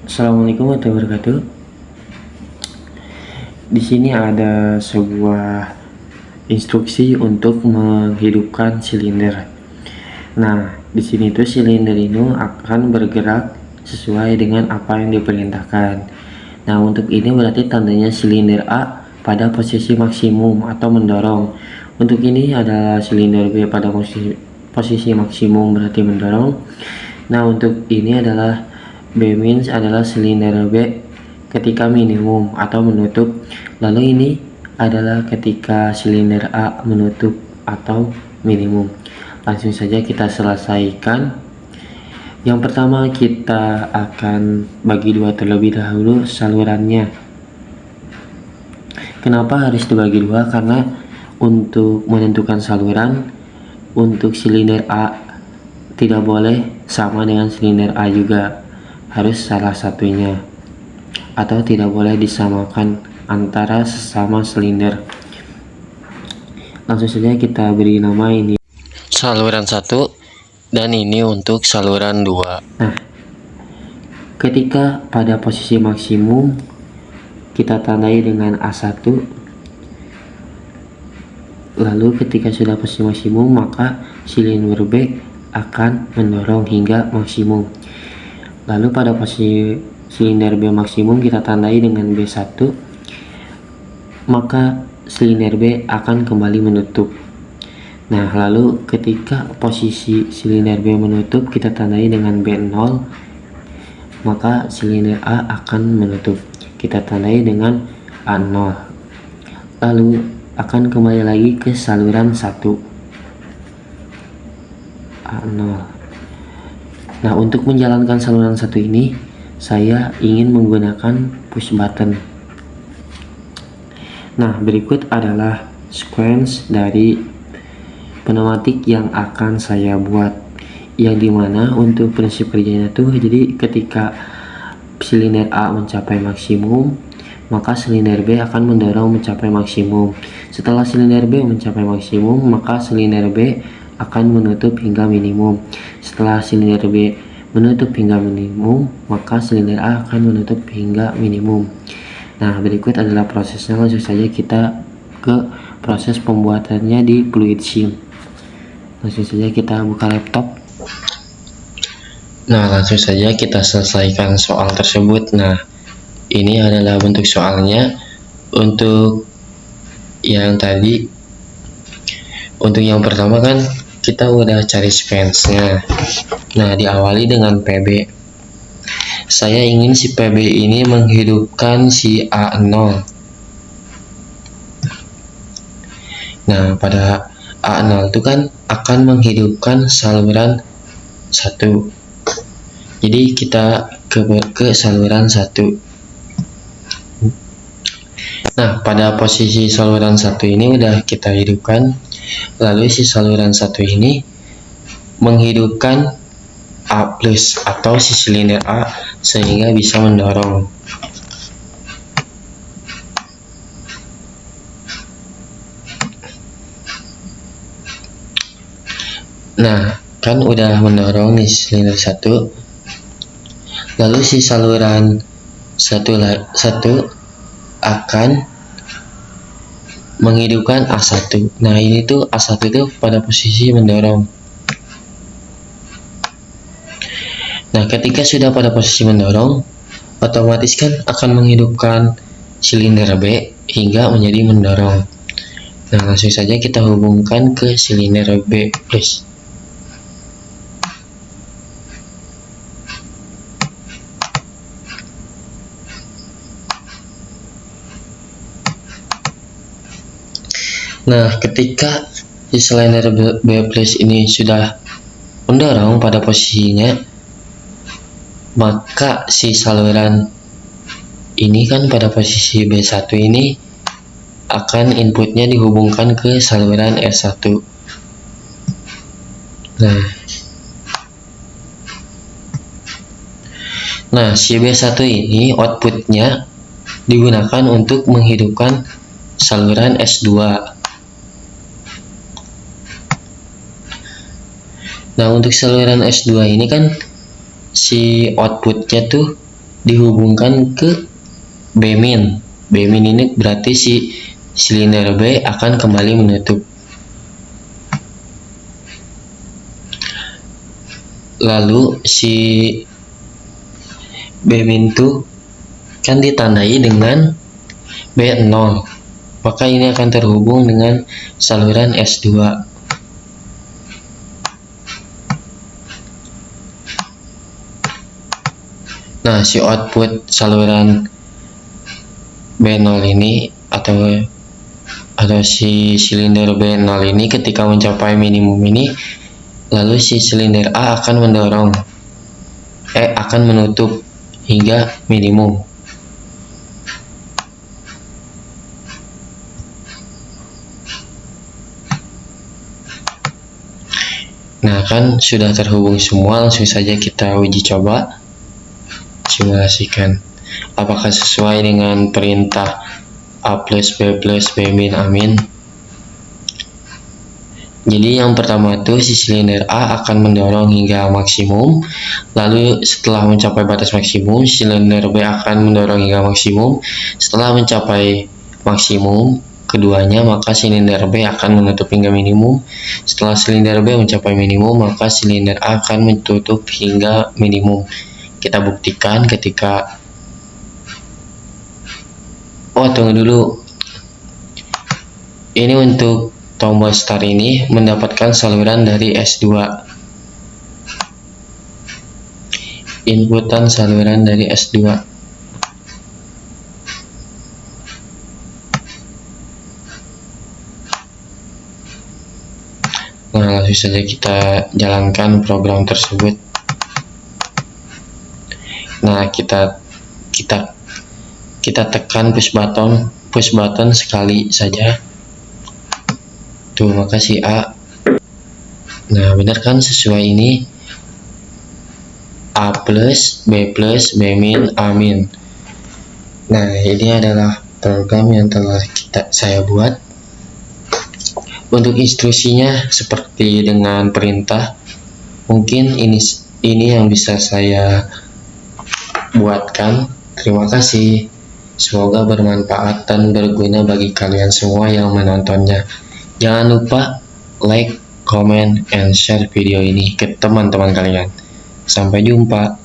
Assalamualaikum warahmatullahi wabarakatuh. Di sini ada sebuah instruksi untuk menghidupkan silinder. Nah, di sini tuh silinder ini akan bergerak sesuai dengan apa yang diperintahkan. Nah, untuk ini berarti tandanya silinder A pada posisi maksimum atau mendorong. Untuk ini adalah silinder B pada posisi maksimum berarti mendorong. Nah, untuk ini adalah B means adalah silinder B ketika minimum atau menutup. Lalu ini adalah ketika silinder A menutup atau minimum. Langsung saja kita selesaikan. Yang pertama kita akan bagi dua terlebih dahulu salurannya. Kenapa harus dibagi dua? Karena untuk menentukan saluran untuk silinder A tidak boleh sama dengan silinder A juga, harus salah satunya, atau tidak boleh disamakan antara sesama silinder. Langsung saja kita beri nama ini saluran 1 dan ini untuk saluran 2. Nah, ketika pada posisi maksimum kita tandai dengan A1. Lalu ketika sudah posisi maksimum maka silinder B akan mendorong hingga maksimum. Lalu pada posisi silinder B maksimum kita tandai dengan B1, maka silinder B akan kembali menutup. Nah, lalu ketika posisi silinder B menutup kita tandai dengan B0, maka silinder A akan menutup. Kita tandai dengan A0. Lalu akan kembali lagi ke saluran 1 A0. Nah, untuk menjalankan saluran 1 ini saya ingin menggunakan push button. Nah, berikut adalah sequence dari pneumatik yang akan saya buat, yang dimana untuk prinsip kerjanya tuh jadi ketika silinder A mencapai maksimum maka silinder B akan mendorong mencapai maksimum. Setelah silinder B mencapai maksimum maka silinder B akan menutup hingga minimum. Setelah silinder B menutup hingga minimum maka silinder A akan menutup hingga minimum. Nah, berikut adalah prosesnya. Langsung saja kita ke proses pembuatannya di fluid sim. Langsung saja kita buka laptop. Nah, langsung saja kita selesaikan soal tersebut. Nah, ini adalah bentuk soalnya. Untuk yang tadi, untuk yang pertama kan kita udah cari sequence-nya. Nah, diawali dengan PB. Saya ingin si PB ini menghidupkan si A0. Nah, pada A0 itu kan akan menghidupkan saluran 1. Jadi kita ke saluran 1. Nah, pada posisi saluran 1 ini udah kita hidupkan. Lalu si saluran 1 ini menghidupkan A+ atau si silinder A sehingga bisa mendorong. Nah, kan udah mendorong nih silinder 1. Lalu si saluran 1 akan menghidupkan A1. Nah, ini tuh A1 itu pada posisi mendorong. Nah, ketika sudah pada posisi mendorong, otomatis kan akan menghidupkan silinder B hingga menjadi mendorong. Nah, langsung saja kita hubungkan ke silinder B+. Nah, ketika si silinder B+ ini sudah mendorong pada posisinya, maka si saluran ini kan pada posisi B1 ini akan inputnya dihubungkan ke saluran R1. Nah, si B1 ini outputnya digunakan untuk menghidupkan saluran S2. Nah, untuk saluran S2 ini kan si outputnya tuh dihubungkan ke B-min. B-min ini berarti si silinder B akan kembali menutup. Lalu si B-min itu kan ditandai dengan B0, maka ini akan terhubung dengan saluran S2. Nah, si output saluran B0 ini atau si silinder B0 ini ketika mencapai minimum ini, lalu si silinder A akan akan menutup hingga minimum. Nah, kan sudah terhubung semua, langsung saja kita uji coba simulasikan apakah sesuai dengan perintah A plus B plus B min A min. Jadi yang pertama itu si silinder A akan mendorong hingga maksimum, lalu setelah mencapai batas maksimum silinder B akan mendorong hingga maksimum. Setelah mencapai maksimum keduanya, maka silinder B akan menutup hingga minimum. Setelah silinder B mencapai minimum, maka silinder A akan menutup hingga minimum. Kita buktikan ketika tunggu dulu. Ini untuk tombol start ini mendapatkan saluran dari S2. Inputan saluran dari S2. Nah, langsung saja kita jalankan program tersebut. Nah, kita tekan push button sekali saja. Tuh, makasih A. Nah, benar kan sesuai ini A plus, B plus, B min, A min. Nah, ini adalah program yang telah saya buat. Untuk instruksinya seperti dengan perintah. Mungkin ini yang bisa saya buatkan. Terima kasih. Semoga bermanfaat dan berguna bagi kalian semua yang menontonnya. Jangan lupa like, comment, and share video ini ke teman-teman kalian. Sampai jumpa.